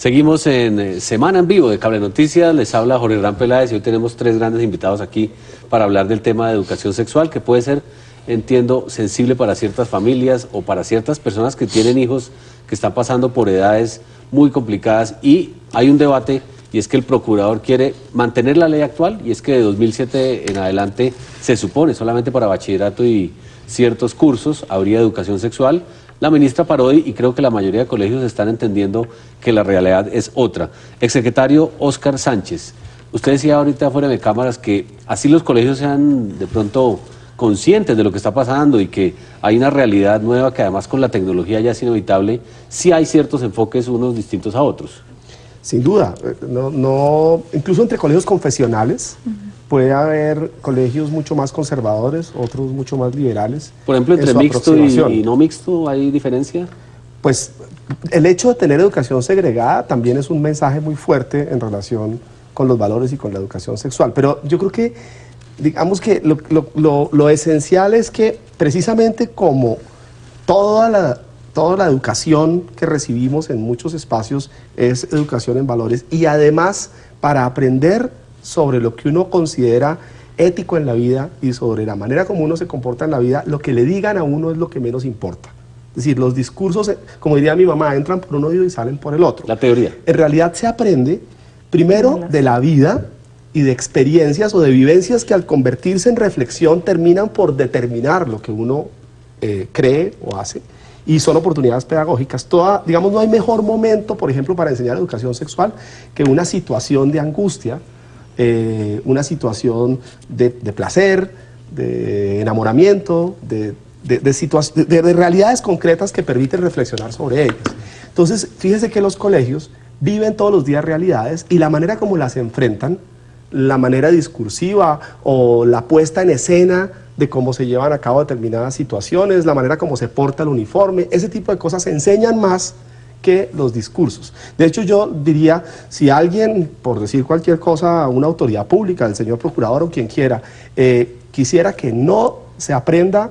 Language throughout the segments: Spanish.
Seguimos en Semana en Vivo de Cable Noticias, les habla Jorge Hernán Peláez y hoy tenemos tres grandes invitados aquí para hablar del tema de educación sexual, que puede ser, entiendo, sensible para ciertas familias o para ciertas personas que tienen hijos que están pasando por edades muy complicadas, y hay un debate, y es que el procurador quiere mantener la ley actual, y es que de 2007 en adelante se supone solamente para bachillerato y ciertos cursos habría educación sexual. La ministra Parodi y creo que la mayoría de colegios están entendiendo que la realidad es otra. Exsecretario Óscar Sánchez, usted decía ahorita fuera de cámaras que así los colegios sean de pronto conscientes de lo que está pasando y que hay una realidad nueva que además con la tecnología ya es inevitable, sí hay ciertos enfoques unos distintos a otros. Sin duda, incluso entre colegios confesionales puede haber colegios mucho más conservadores, otros mucho más liberales. Por ejemplo, entre mixto y no mixto, ¿hay diferencia? Pues el hecho de tener educación segregada también es un mensaje muy fuerte en relación con los valores y con la educación sexual. Pero yo creo que, digamos que lo esencial es que precisamente como toda la educación que recibimos en muchos espacios es educación en valores, y además para aprender sobre lo que uno considera ético en la vida y sobre la manera como uno se comporta en la vida, lo que le digan a uno es lo que menos importa. Es decir, los discursos, como diría mi mamá, entran por un oído y salen por el otro. La teoría. En realidad se aprende primero de la vida y de experiencias o de vivencias que al convertirse en reflexión terminan por determinar lo que uno cree o hace, y son oportunidades pedagógicas. Digamos, no hay mejor momento, por ejemplo, para enseñar educación sexual que una situación de angustia, una situación de placer, de enamoramiento, de realidades concretas que permiten reflexionar sobre ellas. Entonces, fíjese que los colegios viven todos los días realidades, y la manera como las enfrentan, la manera discursiva o la puesta en escena de cómo se llevan a cabo determinadas situaciones, la manera como se porta el uniforme, ese tipo de cosas se enseñan más que los discursos. De hecho, yo diría, si alguien, por decir cualquier cosa, una autoridad pública, el señor procurador o quien quiera, quisiera que no se aprenda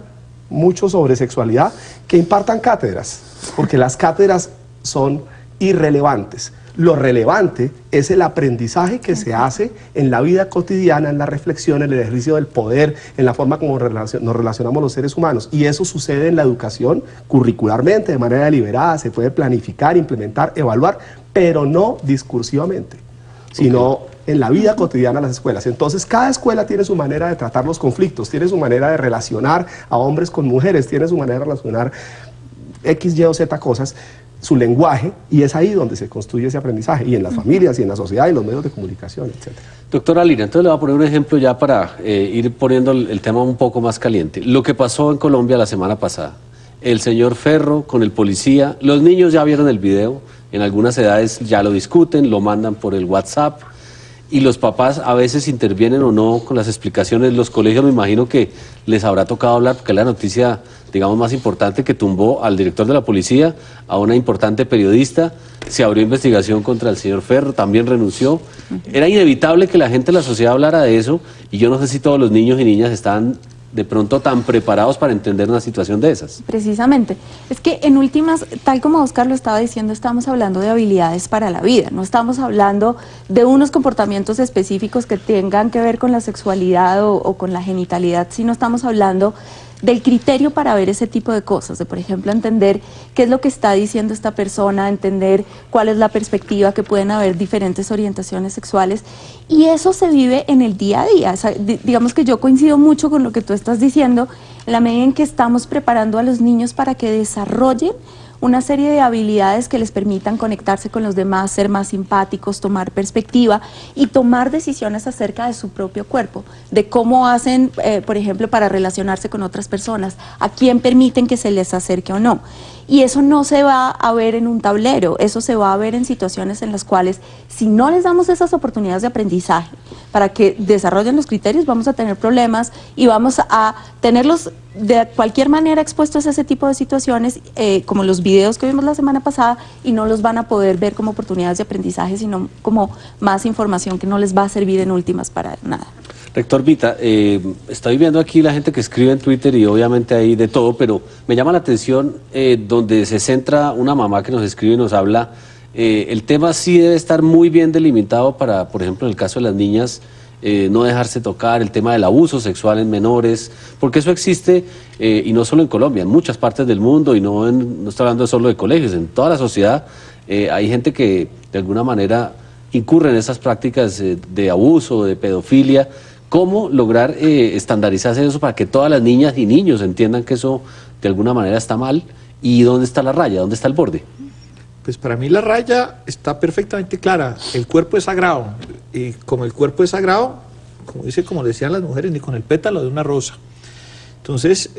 mucho sobre sexualidad, que impartan cátedras, porque las cátedras son irrelevantes. Lo relevante es el aprendizaje que se hace en la vida cotidiana, en la reflexión, en el ejercicio del poder, en la forma como nos relacionamos los seres humanos. Y eso sucede en la educación curricularmente, de manera deliberada, se puede planificar, implementar, evaluar, pero no discursivamente, sino en la vida cotidiana de las escuelas. Entonces, cada escuela tiene su manera de tratar los conflictos, tiene su manera de relacionar a hombres con mujeres, tiene su manera de relacionar X, Y o Z cosas, su lenguaje, y es ahí donde se construye ese aprendizaje, y en las familias, y en la sociedad, y en los medios de comunicación, etc. Doctora Lira, entonces le voy a poner un ejemplo ya para ir poniendo el tema un poco más caliente. Lo que pasó en Colombia la semana pasada, el señor Ferro con el policía, los niños ya vieron el video, en algunas edades ya lo discuten, lo mandan por el WhatsApp, y los papás a veces intervienen o no con las explicaciones. Los colegios me imagino que les habrá tocado hablar, porque es la noticia, digamos, más importante, que tumbó al director de la policía, a una importante periodista, se abrió investigación contra el señor Ferro, también renunció. Era inevitable que la gente de la sociedad hablara de eso, y yo no sé si todos los niños y niñas están de pronto tan preparados para entender una situación de esas. Precisamente. Es que en últimas, tal como Óscar lo estaba diciendo, estamos hablando de habilidades para la vida, no estamos hablando de unos comportamientos específicos que tengan que ver con la sexualidad o con la genitalidad, sino estamos hablando del criterio para ver ese tipo de cosas, de por ejemplo entender qué es lo que está diciendo esta persona, entender cuál es la perspectiva, que pueden haber diferentes orientaciones sexuales, y eso se vive en el día a día. O sea, digamos que yo coincido mucho con lo que tú estás diciendo, en la medida en que estamos preparando a los niños para que desarrollen una serie de habilidades que les permitan conectarse con los demás, ser más simpáticos, tomar perspectiva y tomar decisiones acerca de su propio cuerpo, de cómo hacen, por ejemplo, para relacionarse con otras personas, a quién permiten que se les acerque o no. Y eso no se va a ver en un tablero, eso se va a ver en situaciones en las cuales, si no les damos esas oportunidades de aprendizaje para que desarrollen los criterios, vamos a tener problemas y vamos a tenerlos de cualquier manera expuestos a ese tipo de situaciones, como los videos que vimos la semana pasada, y no los van a poder ver como oportunidades de aprendizaje, sino como más información que no les va a servir en últimas para nada. Rector Vita, estoy viendo aquí la gente que escribe en Twitter y obviamente hay de todo, pero me llama la atención donde se centra una mamá que nos escribe y nos habla el tema sí debe estar muy bien delimitado para, por ejemplo, en el caso de las niñas, no dejarse tocar, el tema del abuso sexual en menores, porque eso existe, y no solo en Colombia, en muchas partes del mundo, y no estoy hablando solo de colegios, en toda la sociedad hay gente que de alguna manera incurre en esas prácticas de abuso, de pedofilia. ¿Cómo lograr estandarizarse eso para que todas las niñas y niños entiendan que eso de alguna manera está mal? ¿Y dónde está la raya? ¿Dónde está el borde? Pues para mí la raya está perfectamente clara. El cuerpo es sagrado. Y como el cuerpo es sagrado, como decían las mujeres, ni con el pétalo de una rosa. Entonces,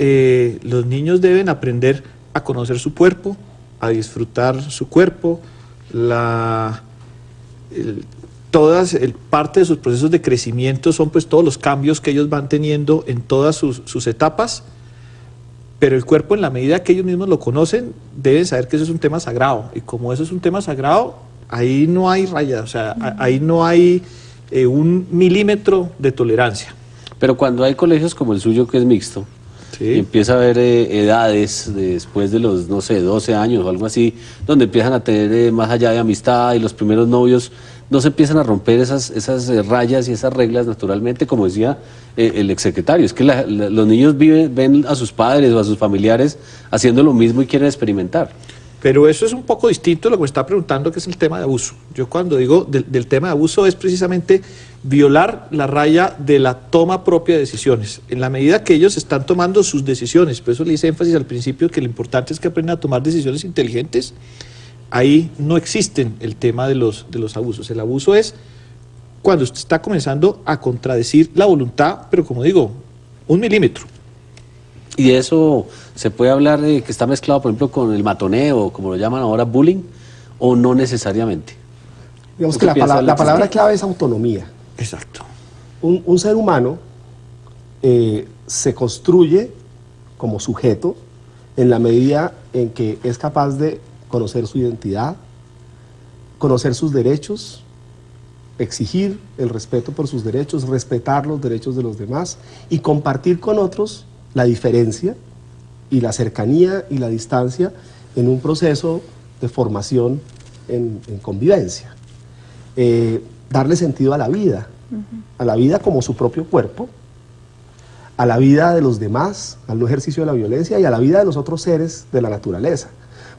los niños deben aprender a conocer su cuerpo, a disfrutar su cuerpo, parte de sus procesos de crecimiento son pues todos los cambios que ellos van teniendo en todas sus etapas, pero el cuerpo, en la medida que ellos mismos lo conocen, deben saber que eso es un tema sagrado, y como eso es un tema sagrado, ahí no hay raya, o sea, ahí no hay un milímetro de tolerancia. Pero cuando hay colegios como el suyo, que es mixto, sí, y empieza a haber edades después de los, no sé, 12 años o algo así, donde empiezan a tener más allá de amistad y los primeros novios, no se empiezan a romper esas rayas y esas reglas naturalmente, como decía el exsecretario. Es que los niños ven a sus padres o a sus familiares haciendo lo mismo y quieren experimentar. Pero eso es un poco distinto a lo que me está preguntando, que es el tema de abuso. Yo cuando digo del tema de abuso es precisamente violar la raya de la toma propia de decisiones. En la medida que ellos están tomando sus decisiones, por eso le hice énfasis al principio que lo importante es que aprendan a tomar decisiones inteligentes. Ahí no existen el tema de los abusos. El abuso es cuando usted está comenzando a contradecir la voluntad, pero como digo, 1 milímetro. ¿Y de eso se puede hablar de que está mezclado, por ejemplo, con el matoneo, como lo llaman ahora, bullying, o no necesariamente? Digamos que la palabra clave es autonomía. Exacto. Un ser humano se construye como sujeto en la medida en que es capaz de conocer su identidad, conocer sus derechos, exigir el respeto por sus derechos, respetar los derechos de los demás y compartir con otros la diferencia y la cercanía y la distancia en un proceso de formación en convivencia. Darle sentido a la vida como su propio cuerpo, a la vida de los demás, al no ejercicio de la violencia y a la vida de los otros seres de la naturaleza.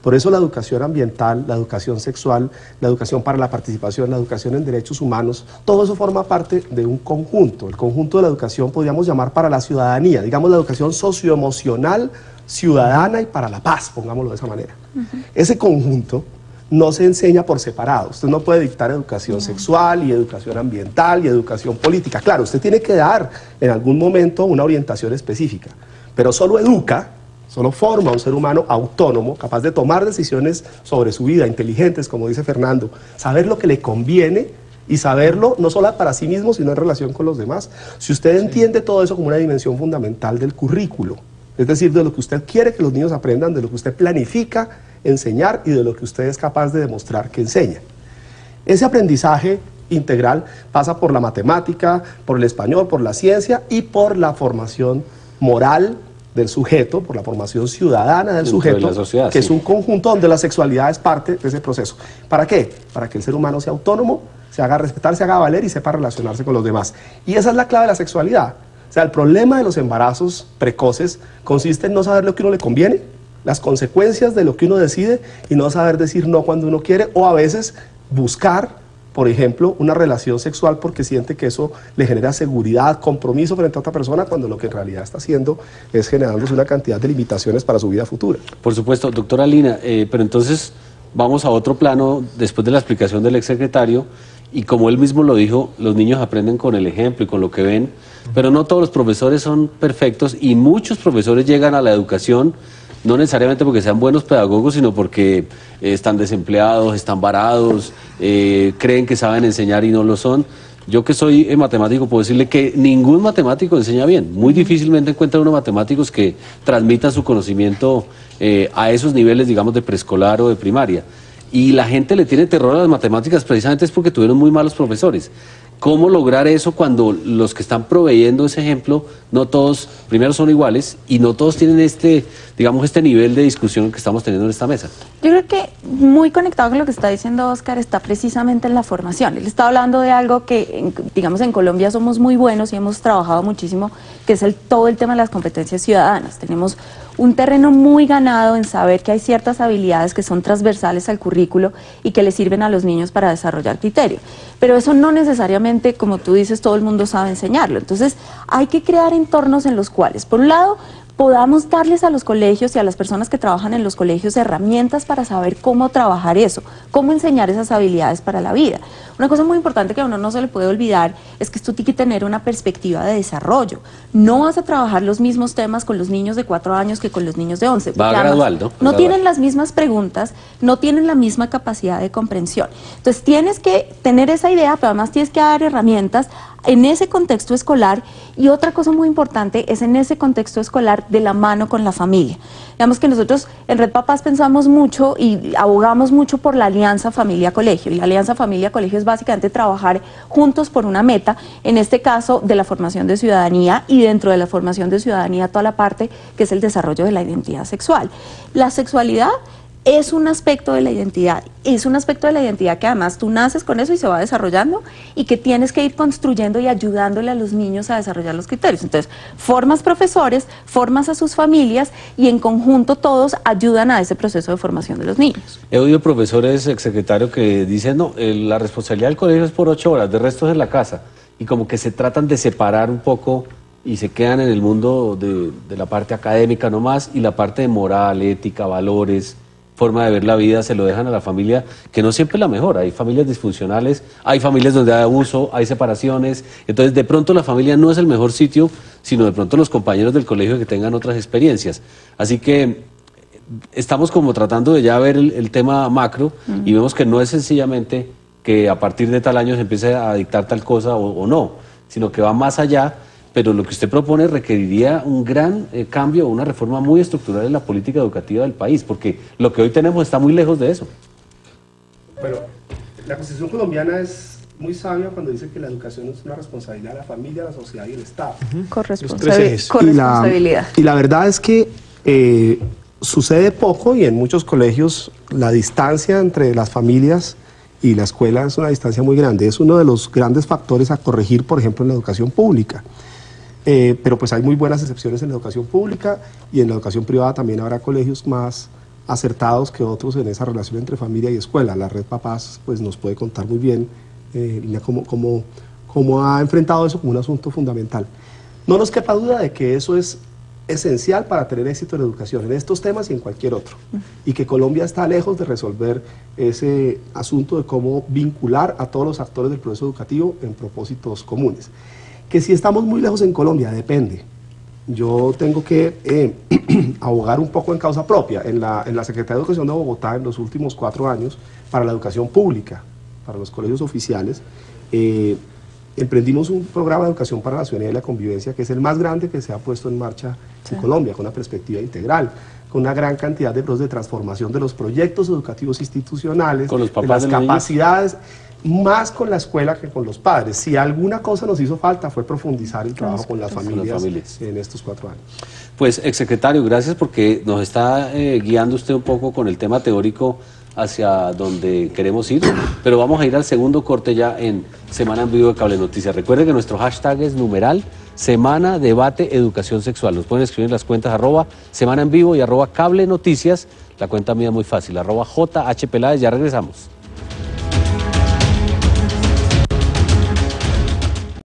Por eso la educación ambiental, la educación sexual, la educación para la participación, la educación en derechos humanos, todo eso forma parte de un conjunto. El conjunto de la educación podríamos llamar para la ciudadanía, digamos la educación socioemocional, ciudadana y para la paz, pongámoslo de esa manera. Ese conjunto no se enseña por separado. Usted no puede dictar educación sexual y educación ambiental y educación política. Claro, usted tiene que dar en algún momento una orientación específica, pero solo educa, solo forma a un ser humano autónomo, capaz de tomar decisiones sobre su vida, inteligentes, como dice Fernando, saber lo que le conviene y saberlo no solo para sí mismo, sino en relación con los demás. Si usted entiende todo eso como una dimensión fundamental del currículo, es decir, de lo que usted quiere que los niños aprendan, de lo que usted planifica enseñar y de lo que usted es capaz de demostrar que enseña. Ese aprendizaje integral pasa por la matemática, por el español, por la ciencia y por la formación moral del sujeto, por la formación ciudadana del sujeto, sociedad, que es un conjunto donde la sexualidad es parte de ese proceso. ¿Para qué? Para que el ser humano sea autónomo, se haga respetar, se haga valer y sepa relacionarse con los demás. Y esa es la clave de la sexualidad. O sea, el problema de los embarazos precoces consiste en no saber lo que uno le conviene, las consecuencias de lo que uno decide y no saber decir no cuando uno quiere, o a veces buscar, por ejemplo, una relación sexual porque siente que eso le genera seguridad, compromiso frente a otra persona, cuando lo que en realidad está haciendo es generándose una cantidad de limitaciones para su vida futura. Por supuesto, doctora Lina, pero entonces vamos a otro plano después de la explicación del exsecretario, y como él mismo lo dijo, los niños aprenden con el ejemplo y con lo que ven, pero no todos los profesores son perfectos y muchos profesores llegan a la educación no necesariamente porque sean buenos pedagogos, sino porque están desempleados, están varados, creen que saben enseñar y no lo son. Yo que soy matemático puedo decirle que ningún matemático enseña bien. Muy difícilmente encuentra unos matemáticos que transmitan su conocimiento a esos niveles, digamos, de preescolar o de primaria. Y la gente le tiene terror a las matemáticas precisamente es porque tuvieron muy malos profesores. ¿Cómo lograr eso cuando los que están proveyendo ese ejemplo, no todos, primero son iguales y no todos tienen este nivel de discusión que estamos teniendo en esta mesa? Yo creo que muy conectado con lo que está diciendo Oscar, está precisamente en la formación. Él está hablando de algo que, digamos, en Colombia somos muy buenos y hemos trabajado muchísimo, que es todo el tema de las competencias ciudadanas. Tenemos un terreno muy ganado en saber que hay ciertas habilidades que son transversales al currículo y que le sirven a los niños para desarrollar criterio. Pero eso no necesariamente, como tú dices, todo el mundo sabe enseñarlo. Entonces, hay que crear entornos en los cuales, por un lado, podamos darles a los colegios y a las personas que trabajan en los colegios herramientas para saber cómo trabajar eso, cómo enseñar esas habilidades para la vida. Una cosa muy importante que a uno no se le puede olvidar es que esto tiene que tener una perspectiva de desarrollo. No vas a trabajar los mismos temas con los niños de 4 años que con los niños de 11. Va gradual, ¿no? No tienen las mismas preguntas, no tienen la misma capacidad de comprensión. Entonces tienes que tener esa idea, pero además tienes que dar herramientas en ese contexto escolar, y otra cosa muy importante es en ese contexto escolar de la mano con la familia. Digamos que nosotros en Red Papás pensamos mucho y abogamos mucho por la alianza familia-colegio, y la alianza familia-colegio es básicamente trabajar juntos por una meta, en este caso de la formación de ciudadanía, y dentro de la formación de ciudadanía toda la parte que es el desarrollo de la identidad sexual. La sexualidad es un aspecto de la identidad, es un aspecto de la identidad que además tú naces con eso y se va desarrollando, y que tienes que ir construyendo y ayudándole a los niños a desarrollar los criterios. Entonces, formas profesores, formas a sus familias, y en conjunto todos ayudan a ese proceso de formación de los niños. He oído profesores, exsecretario, que dicen, no, la responsabilidad del colegio es por 8 horas, de resto es en la casa, y como que se tratan de separar un poco y se quedan en el mundo de la parte académica nomás, y la parte de moral, ética, valores, forma de ver la vida, se lo dejan a la familia, que no siempre es la mejor. Hay familias disfuncionales, hay familias donde hay abuso, hay separaciones. Entonces, de pronto la familia no es el mejor sitio, sino de pronto los compañeros del colegio que tengan otras experiencias. Así que estamos como tratando de ya ver el tema macro, y vemos que no es sencillamente que a partir de tal año se empiece a dictar tal cosa o no, sino que va más allá. Pero lo que usted propone requeriría un gran cambio, una reforma muy estructural en la política educativa del país, porque lo que hoy tenemos está muy lejos de eso. Bueno, la Constitución colombiana es muy sabia cuando dice que la educación es una responsabilidad de la familia, la sociedad y el Estado. Corresponsabilidad. Y la verdad es que sucede poco, y en muchos colegios la distancia entre las familias y la escuela es una distancia muy grande. Es uno de los grandes factores a corregir, por ejemplo, en la educación pública. Pero pues hay muy buenas excepciones en la educación pública, y en la educación privada también habrá colegios más acertados que otros en esa relación entre familia y escuela. La Red Papás pues nos puede contar muy bien cómo ha enfrentado eso como un asunto fundamental. No nos quepa duda de que eso es esencial para tener éxito en la educación, en estos temas y en cualquier otro, y que Colombia está lejos de resolver ese asunto de cómo vincular a todos los actores del proceso educativo en propósitos comunes. Que si estamos muy lejos en Colombia, depende. Yo tengo que abogar un poco en causa propia. En la Secretaría de Educación de Bogotá, en los últimos 4 años, para la educación pública, para los colegios oficiales, emprendimos un programa de educación para la ciudadanía y la convivencia, que es el más grande que se ha puesto en marcha en Colombia, con una perspectiva integral, con una gran cantidad de procesos de transformación de los proyectos educativos institucionales, con los papás de las capacidades, más con la escuela que con los padres. Si alguna cosa nos hizo falta fue profundizar el trabajo con las familias en estos 4 años. Pues, exsecretario, gracias, porque nos está guiando usted un poco con el tema teórico hacia donde queremos ir, pero vamos a ir al segundo corte ya en Semana en Vivo de Cable Noticias. Recuerde que nuestro hashtag es numeral Semana Debate Educación Sexual. Nos pueden escribir en las cuentas @Semana en Vivo y @Cable Noticias. La cuenta mía es muy fácil, @JH Peláez. Ya regresamos.